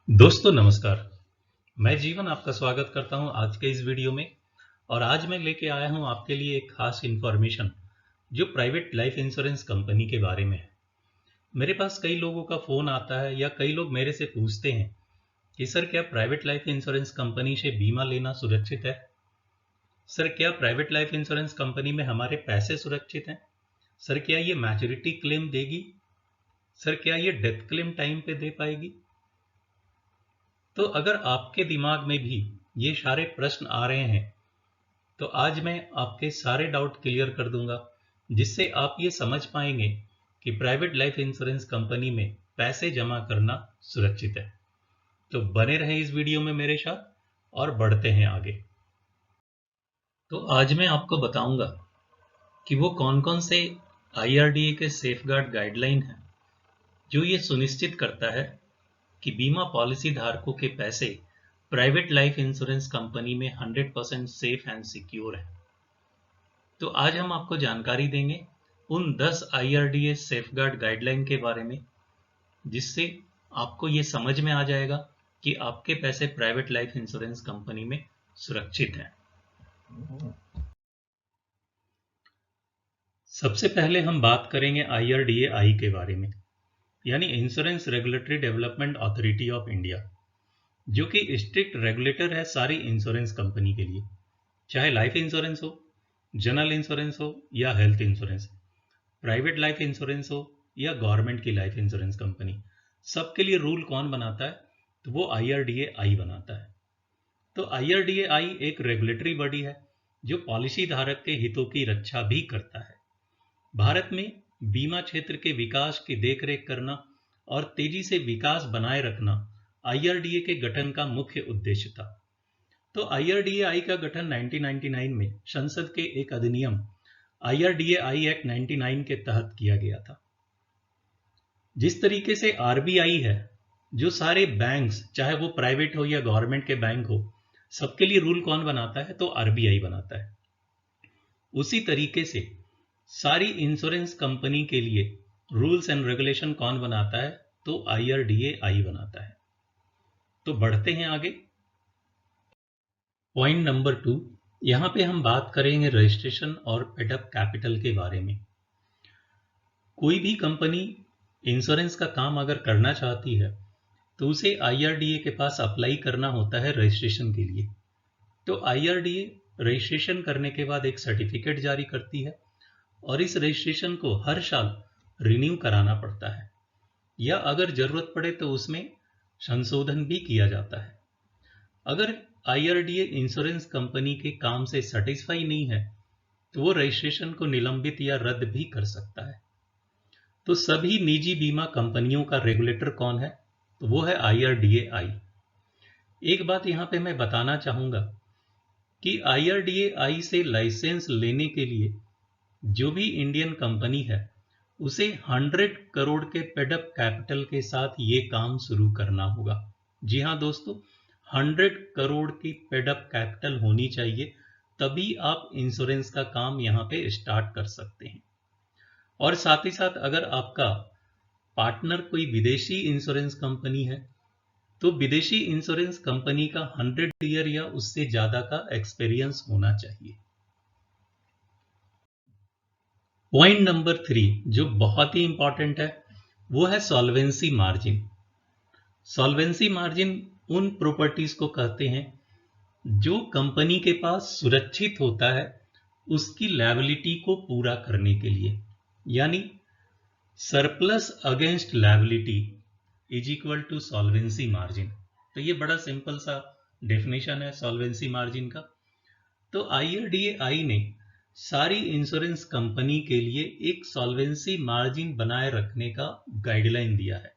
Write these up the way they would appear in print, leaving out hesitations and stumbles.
दोस्तों नमस्कार। मैं जीवन आपका स्वागत करता हूं आज के इस वीडियो में। और आज मैं लेके आया हूं आपके लिए एक खास इन्फॉर्मेशन जो प्राइवेट लाइफ इंश्योरेंस कंपनी के बारे में है। मेरे पास कई लोगों का फ़ोन आता है या कई लोग मेरे से पूछते हैं कि सर क्या प्राइवेट लाइफ इंश्योरेंस कंपनी से बीमा लेना सुरक्षित है। सर क्या प्राइवेट लाइफ इंश्योरेंस कंपनी में हमारे पैसे सुरक्षित हैं। सर क्या ये मैच्योरिटी क्लेम देगी। सर क्या ये डेथ क्लेम टाइम पे दे पाएगी। तो अगर आपके दिमाग में भी ये सारे प्रश्न आ रहे हैं तो आज मैं आपके सारे डाउट क्लियर कर दूंगा, जिससे आप ये समझ पाएंगे कि प्राइवेट लाइफ इंश्योरेंस कंपनी में पैसे जमा करना सुरक्षित है। तो बने रहें इस वीडियो में मेरे साथ और बढ़ते हैं आगे। तो आज मैं आपको बताऊंगा कि वो कौन कौन से IRDA के सेफगार्ड गाइडलाइन हैं जो ये सुनिश्चित करता है कि बीमा पॉलिसी धारकों के पैसे प्राइवेट लाइफ इंश्योरेंस कंपनी में 100% सेफ एंड सिक्योर है। तो आज हम आपको जानकारी देंगे उन 10 IRDA सेफगार्ड गाइडलाइन के बारे में, जिससे आपको ये समझ में आ जाएगा कि आपके पैसे प्राइवेट लाइफ इंश्योरेंस कंपनी में सुरक्षित हैं। सबसे पहले हम बात करेंगे IRDA के बारे में, यानी insurance regulatory development authority of India, जो कि स्ट्रिक्ट रेगुलेटर है सारी इंश्योरेंस कंपनी के लिए, चाहे लाइफ इंश्योरेंस हो, जनरल इंश्योरेंस हो या health insurance, private life insurance हो या गवर्नमेंट की लाइफ इंश्योरेंस कंपनी। सबके लिए रूल कौन बनाता है? तो वो IRDA बनाता है। तो IRDA एक रेगुलेटरी बॉडी है जो पॉलिसी धारक के हितों की रक्षा भी करता है। भारत में बीमा क्षेत्र के विकास की देखरेख करना और तेजी से विकास बनाए रखना IRDA के गठन का मुख्य उद्देश्य था। तो IRDA का गठन 1999 में संसद के एक अधिनियम IRDA एक्ट 99 के तहत किया गया था। जिस तरीके से RBI है, जो सारे बैंक्स चाहे वो प्राइवेट हो या गवर्नमेंट के बैंक हो, सबके लिए रूल कौन बनाता है? तो RBI बनाता है। उसी तरीके से सारी इंश्योरेंस कंपनी के लिए रूल्स एंड रेगुलेशन कौन बनाता है? तो IRDA बनाता है। तो बढ़ते हैं आगे। पॉइंट नंबर 2, यहां पे हम बात करेंगे रजिस्ट्रेशन और पेडअप कैपिटल के बारे में। कोई भी कंपनी इंश्योरेंस का काम अगर करना चाहती है तो उसे IRDA के पास अप्लाई करना होता है रजिस्ट्रेशन के लिए। तो IRDA रजिस्ट्रेशन करने के बाद एक सर्टिफिकेट जारी करती है और इस रजिस्ट्रेशन को हर साल रिन्यू कराना पड़ता है, या अगर जरूरत पड़े तो उसमें संशोधन भी किया जाता है। अगर IRDA इंश्योरेंस कंपनी के काम से सेटिस्फाई नहीं है तो वो रजिस्ट्रेशन को निलंबित या रद्द भी कर सकता है। तो सभी निजी बीमा कंपनियों का रेगुलेटर कौन है? तो वो है IRDA। एक बात यहां पे मैं बताना चाहूंगा कि IRDA से लाइसेंस लेने के लिए जो भी इंडियन कंपनी है उसे 100 करोड़ के पेडअप कैपिटल के साथ ये काम शुरू करना होगा। जी हाँ दोस्तों, 100 करोड़ की पेडअप कैपिटल होनी चाहिए, तभी आप इंश्योरेंस का काम यहाँ पे स्टार्ट कर सकते हैं। और साथ ही साथ अगर आपका पार्टनर कोई विदेशी इंश्योरेंस कंपनी है तो विदेशी इंश्योरेंस कंपनी का 100 ईयर या उससे ज्यादा का एक्सपीरियंस होना चाहिए। पॉइंट नंबर 3 जो बहुत ही इंपॉर्टेंट है वो है सॉल्वेंसी मार्जिन। सॉल्वेंसी मार्जिन उन प्रॉपर्टीज को कहते हैं जो कंपनी के पास सुरक्षित होता है उसकी लायबिलिटी को पूरा करने के लिए, यानी surplus against liability is equal to solvency margin. तो ये बड़ा सिंपल सा डेफिनेशन है सॉल्वेंसी मार्जिन का। तो IRDA ने सारी इंश्योरेंस कंपनी के लिए एक सॉल्वेंसी मार्जिन बनाए रखने का गाइडलाइन दिया है।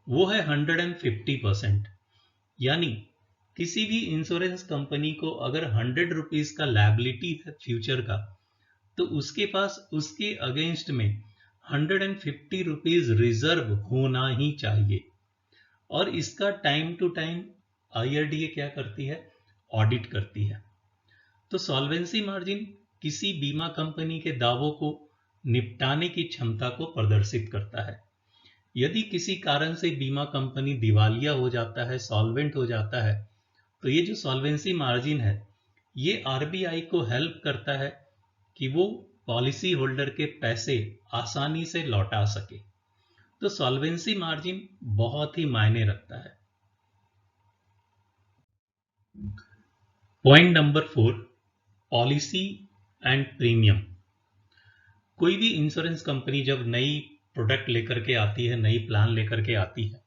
वो है 150%। यानी किसी भी इंश्योरेंस कंपनी को अगर 100 रुपीज का लायबिलिटी है फ्यूचर का, तो उसके पास उसके अगेंस्ट में 150 रुपीज रिजर्व होना ही चाहिए। और इसका टाइम टू टाइम IRDA क्या करती है? ऑडिट करती है। तो सॉल्वेंसी मार्जिन किसी बीमा कंपनी के दावों को निपटाने की क्षमता को प्रदर्शित करता है। यदि किसी कारण से बीमा कंपनी दिवालिया हो जाता है, सॉल्वेंट हो जाता है, तो ये जो सॉल्वेंसी मार्जिन है ये आरबीआई को हेल्प करता है कि वो पॉलिसी होल्डर के पैसे आसानी से लौटा सके। तो सॉल्वेंसी मार्जिन बहुत ही मायने रखता है। Point number 4, policy and premium. कोई भी इंश्योरेंस कंपनी जब नई प्रोडक्ट लेकर के आती है, नई प्लान लेकर के आती है,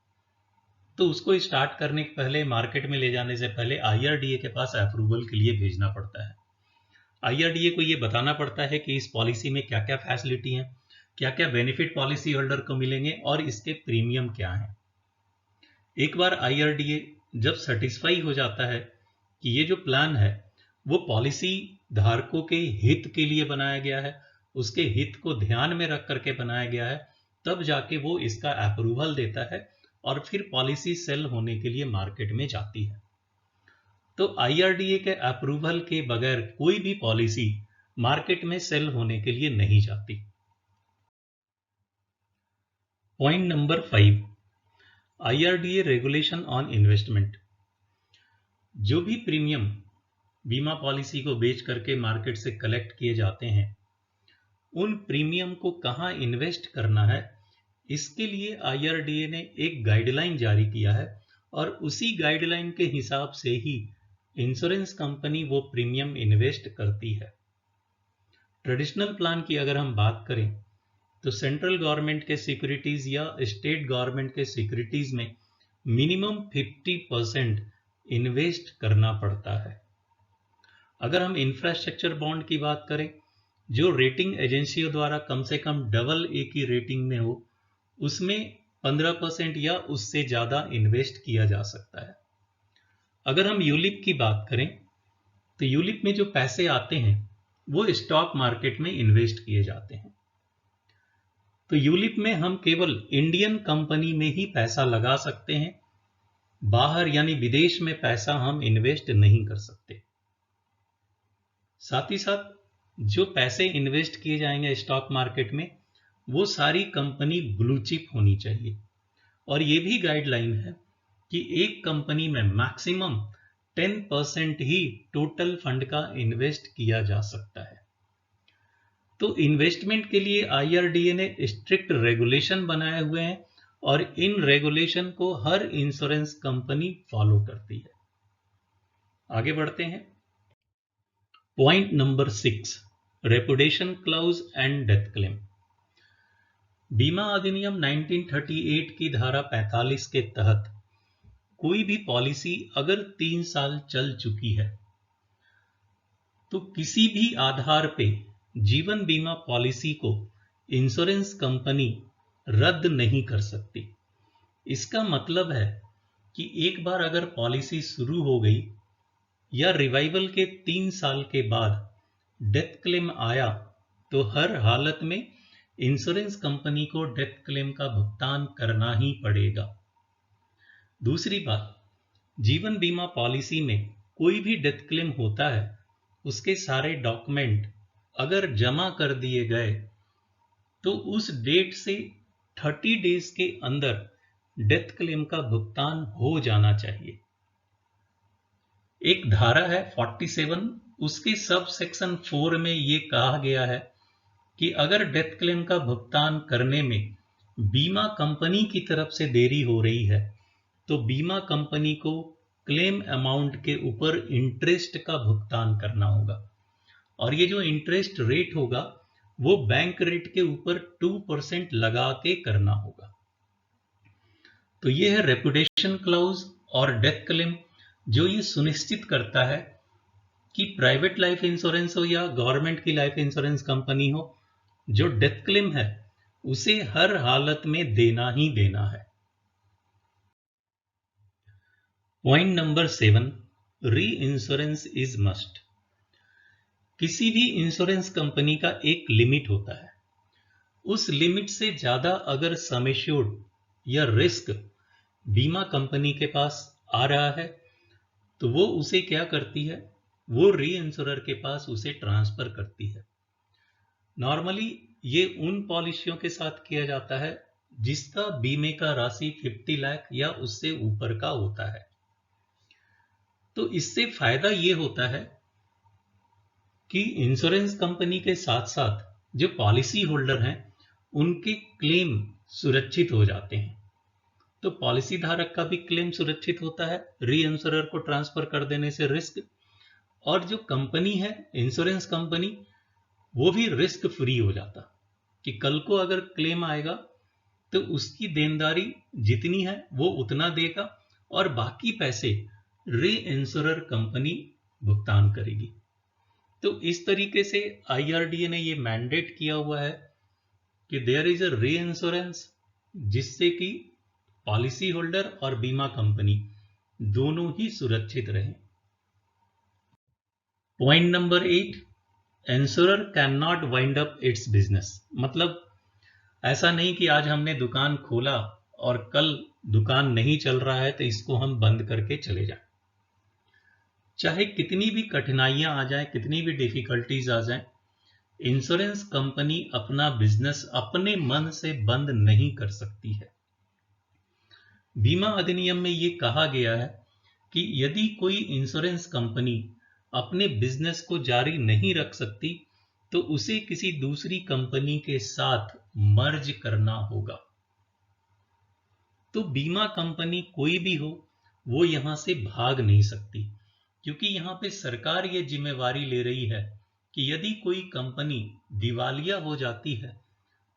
तो उसको स्टार्ट करने के पहले, मार्केट में ले जाने से पहले आईआरडीए के पास अप्रूवल के लिए भेजना पड़ता है। आईआरडीए को ये बताना पड़ता है कि इस पॉलिसी में क्या क्या फैसिलिटी हैं, क्या क्या बेनिफिट पॉलिसी होल्डर को मिलेंगे और इसके प्रीमियम क्या हैं। एक बार आईआरडीए जब सेटिस्फाई हो जाता है कि ये जो प्लान है वो पॉलिसी धारकों के हित के लिए बनाया गया है, उसके हित को ध्यान में रख करके बनाया गया है, तब जाके वो इसका अप्रूवल देता है और फिर पॉलिसी सेल होने के लिए मार्केट में जाती है। तो आईआरडीए के अप्रूवल के बगैर कोई भी पॉलिसी मार्केट में सेल होने के लिए नहीं जाती। Point number 5, IRDA regulation on investment. जो भी प्रीमियम बीमा पॉलिसी को बेच करके मार्केट से कलेक्ट किए जाते हैं, उन प्रीमियम को कहां इन्वेस्ट करना है, इसके लिए आईआरडीए ने एक गाइडलाइन जारी किया है और उसी गाइडलाइन के हिसाब से ही इंश्योरेंस कंपनी वो प्रीमियम इन्वेस्ट करती है। ट्रेडिशनल प्लान की अगर हम बात करें तो सेंट्रल गवर्नमेंट के सिक्योरिटीज या स्टेट गवर्नमेंट के सिक्योरिटीज में मिनिमम 50% इन्वेस्ट करना पड़ता है। अगर हम इंफ्रास्ट्रक्चर बॉन्ड की बात करें, जो रेटिंग एजेंसियों द्वारा कम से कम AA की रेटिंग में हो, उसमें 15% या उससे ज्यादा इन्वेस्ट किया जा सकता है। अगर हम यूलिप की बात करें तो यूलिप में जो पैसे आते हैं वो स्टॉक मार्केट में इन्वेस्ट किए जाते हैं। तो यूलिप में हम केवल इंडियन कंपनी में ही पैसा लगा सकते हैं, बाहर यानी विदेश में पैसा हम इन्वेस्ट नहीं कर सकते। साथ ही साथ जो पैसे इन्वेस्ट किए जाएंगे स्टॉक मार्केट में, वो सारी कंपनी ब्लू चिप होनी चाहिए। और ये भी गाइडलाइन है कि एक कंपनी में मैक्सिमम 10% ही टोटल फंड का इन्वेस्ट किया जा सकता है। तो इन्वेस्टमेंट के लिए आईआरडीए ने स्ट्रिक्ट रेगुलेशन बनाए हुए हैं और इन रेगुलेशन को हर इंश्योरेंस कंपनी फॉलो करती है। आगे बढ़ते हैं। Point number 6, reputation clause and death claim. बीमा अधिनियम 1938 की धारा 45 के तहत कोई भी पॉलिसी अगर 3 साल चल चुकी है तो किसी भी आधार पे जीवन बीमा पॉलिसी को इंश्योरेंस कंपनी रद्द नहीं कर सकती। इसका मतलब है कि एक बार अगर पॉलिसी शुरू हो गई या रिवाइवल के 3 साल के बाद डेथ क्लेम आया तो हर हालत में इंश्योरेंस कंपनी को डेथ क्लेम का भुगतान करना ही पड़ेगा। दूसरी बात, जीवन बीमा पॉलिसी में कोई भी डेथ क्लेम होता है, उसके सारे डॉक्यूमेंट अगर जमा कर दिए गए तो उस डेट से 30 डेज के अंदर डेथ क्लेम का भुगतान हो जाना चाहिए। एक धारा है 47, उसके सब सेक्शन 4 में यह कहा गया है कि अगर डेथ क्लेम का भुगतान करने में बीमा कंपनी की तरफ से देरी हो रही है तो बीमा कंपनी को क्लेम अमाउंट के ऊपर इंटरेस्ट का भुगतान करना होगा और ये जो इंटरेस्ट रेट होगा वो बैंक रेट के ऊपर 2% लगा के करना होगा। तो ये है रेपुटेशन क्लाउज और डेथ क्लेम, जो ये सुनिश्चित करता है कि प्राइवेट लाइफ इंश्योरेंस हो या गवर्नमेंट की लाइफ इंश्योरेंस कंपनी हो, जो डेथ क्लेम है उसे हर हालत में देना ही देना है। पॉइंट नंबर 7, री इंश्योरेंस इज मस्ट। किसी भी इंश्योरेंस कंपनी का एक लिमिट होता है, उस लिमिट से ज्यादा अगर सम एश्योर्ड या रिस्क बीमा कंपनी के पास आ रहा है तो वो उसे क्या करती है, वो री इंश्योरर के पास उसे ट्रांसफर करती है। नॉर्मली ये उन पॉलिसियों के साथ किया जाता है जिसका बीमे का राशि 50 लाख या उससे ऊपर का होता है। तो इससे फायदा ये होता है कि इंश्योरेंस कंपनी के साथ साथ जो पॉलिसी होल्डर हैं उनके क्लेम सुरक्षित हो जाते हैं। तो पॉलिसी धारक का भी क्लेम सुरक्षित होता है री इंश्योरर को ट्रांसफर कर देने से रिस्क, और जो कंपनी है इंश्योरेंस कंपनी वो भी रिस्क फ्री हो जाता कि कल को अगर क्लेम आएगा तो उसकी देनदारी जितनी है वो उतना देगा और बाकी पैसे री इंश्योरर कंपनी भुगतान करेगी। तो इस तरीके से आईआरडीए ने ये मैंडेट किया हुआ है कि देयर इज अ री इंश्योरेंस, जिससे कि पॉलिसी होल्डर और बीमा कंपनी दोनों ही सुरक्षित रहें। Point number 8, insurer can not wind up it's business. मतलब ऐसा नहीं कि आज हमने दुकान खोला और कल दुकान नहीं चल रहा है तो इसको हम बंद करके चले जाएं। चाहे कितनी भी कठिनाइयां आ जाएं, कितनी भी डिफिकल्टीज आ जाएं, इंश्योरेंस कंपनी अपना बिजनेस अपने मन से बंद नहीं कर सकती है। बीमा अधिनियम में यह कहा गया है कि यदि कोई इंश्योरेंस कंपनी अपने बिजनेस को जारी नहीं रख सकती तो उसे किसी दूसरी कंपनी के साथ मर्ज करना होगा। तो बीमा कंपनी कोई भी हो वो यहां से भाग नहीं सकती, क्योंकि यहां पे सरकार ये जिम्मेवारी ले रही है कि यदि कोई कंपनी दिवालिया हो जाती है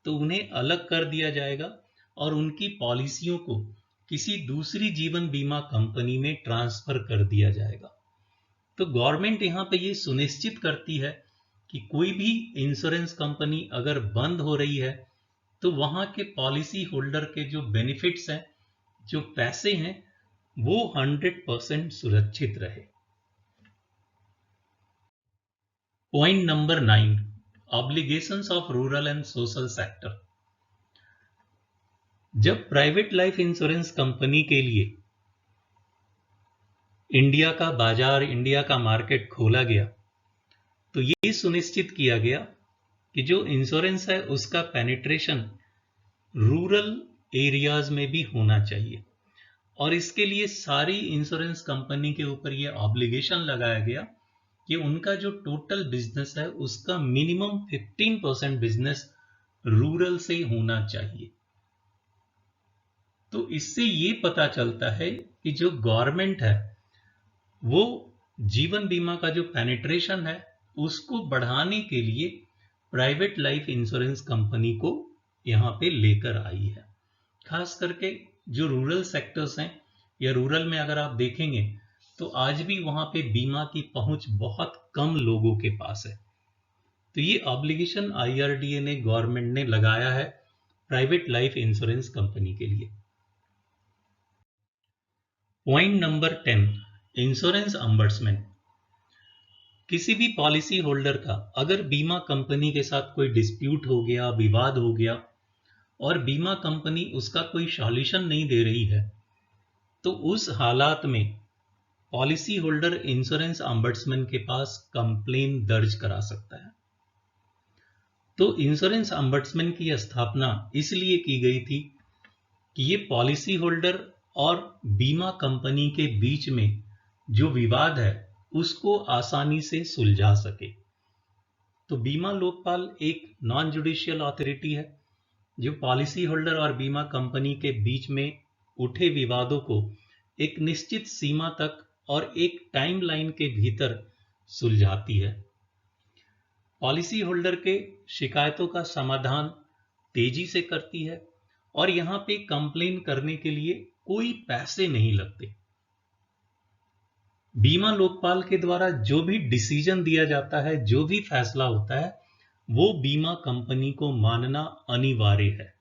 तो उन्हें अलग कर दिया जाएगा और उनकी पॉलिसियों को किसी दूसरी जीवन बीमा कंपनी में ट्रांसफर कर दिया जाएगा। तो गवर्नमेंट यहां पे ये सुनिश्चित करती है कि कोई भी इंश्योरेंस कंपनी अगर बंद हो रही है तो वहां के पॉलिसी होल्डर के जो बेनिफिट्स हैं, जो पैसे हैं, वो 100% सुरक्षित रहे। Point number 9, obligations of rural and social sector. जब प्राइवेट लाइफ इंश्योरेंस कंपनी के लिए इंडिया का बाजार, इंडिया का मार्केट खोला गया तो ये सुनिश्चित किया गया कि जो इंश्योरेंस है उसका पेनिट्रेशन रूरल एरियाज में भी होना चाहिए, और इसके लिए सारी इंश्योरेंस कंपनी के ऊपर ये ऑब्लिगेशन लगाया गया कि उनका जो टोटल बिजनेस है उसका मिनिमम 15% बिजनेस रूरल से होना चाहिए। तो इससे ये पता चलता है कि जो गवर्नमेंट है वो जीवन बीमा का जो पेनिट्रेशन है उसको बढ़ाने के लिए प्राइवेट लाइफ इंश्योरेंस कंपनी को यहां पे लेकर आई है। खास करके जो रूरल सेक्टर्स हैं या रूरल में अगर आप देखेंगे तो आज भी वहां पे बीमा की पहुंच बहुत कम लोगों के पास है। तो ये ऑब्लिगेशन आईआरडीए ने, गवर्नमेंट ने लगाया है प्राइवेट लाइफ इंश्योरेंस कंपनी के लिए। Point number 10, insurance reimbursement. किसी भी पॉलिसी होल्डर का अगर बीमा कंपनी के साथ कोई डिस्प्यूट हो गया, विवाद हो गया और बीमा कंपनी उसका कोई सॉल्यूशन नहीं दे रही है, तो उस हालात में पॉलिसी होल्डर इंश्योरेंस अम्बर्समैन के पास कंप्लेन दर्ज करा सकता है। तो इंश्योरेंस अम्बर्समैन की स्थापना इसलिए की गई थी कि ये पॉलिसी होल्डर और बीमा कंपनी के बीच में जो विवाद है उसको आसानी से सुलझा सके। तो बीमा लोकपाल एक नॉन जुडिशियल अथॉरिटी है जो पॉलिसी होल्डर और बीमा कंपनी के बीच में उठे विवादों को एक निश्चित सीमा तक और एक टाइमलाइन के भीतर सुलझाती है। पॉलिसी होल्डर के शिकायतों का समाधान तेजी से करती है और यहां पे कंप्लेन करने के लिए कोई पैसे नहीं लगते। बीमा लोकपाल के द्वारा जो भी डिसीजन दिया जाता है, जो भी फैसला होता है, वो बीमा कंपनी को मानना अनिवार्य है।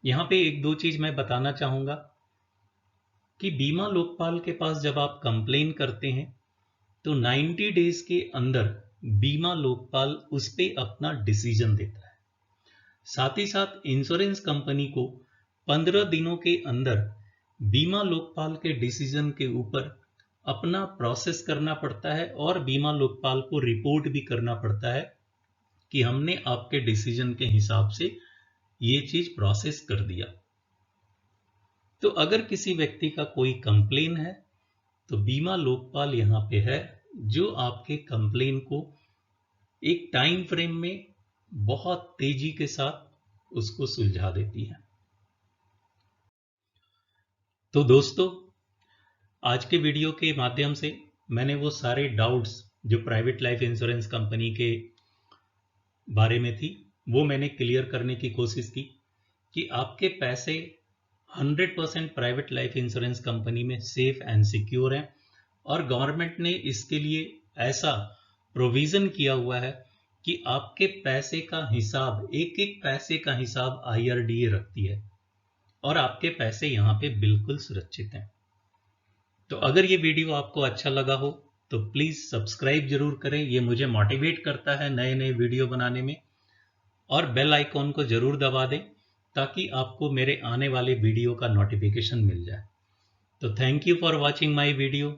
यहां पे एक दो चीज मैं बताना चाहूंगा कि बीमा लोकपाल के पास जब आप कंप्लेन करते हैं तो 90 डेज के अंदर बीमा लोकपाल उस पर अपना डिसीजन देता है। साथ ही साथ इंश्योरेंस कंपनी को 15 दिनों के अंदर बीमा लोकपाल के डिसीजन के ऊपर अपना प्रोसेस करना पड़ता है और बीमा लोकपाल को रिपोर्ट भी करना पड़ता है कि हमने आपके डिसीजन के हिसाब से ये चीज प्रोसेस कर दिया। तो अगर किसी व्यक्ति का कोई कंप्लेन है तो बीमा लोकपाल यहां पे है, जो आपके कंप्लेन को एक टाइम फ्रेम में बहुत तेजी के साथ उसको सुलझा देती है। तो दोस्तों, आज के वीडियो के माध्यम से मैंने वो सारे डाउट्स जो प्राइवेट लाइफ इंश्योरेंस कंपनी के बारे में थी वो मैंने क्लियर करने की कोशिश की कि आपके पैसे 100% प्राइवेट लाइफ इंश्योरेंस कंपनी में सेफ एंड सिक्योर हैं, और गवर्नमेंट ने इसके लिए ऐसा प्रोविजन किया हुआ है कि आपके पैसे का हिसाब, एक एक पैसे का हिसाब IRDA रखती है, और आपके पैसे यहां पे बिल्कुल सुरक्षित हैं। तो अगर ये वीडियो आपको अच्छा लगा हो तो प्लीज सब्सक्राइब जरूर करें, ये मुझे मोटिवेट करता है नए नए वीडियो बनाने में, और बेल आइकॉन को जरूर दबा दें ताकि आपको मेरे आने वाले वीडियो का नोटिफिकेशन मिल जाए। तो thank you for watching my video,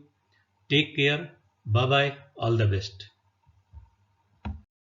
take care, bye bye, all the best.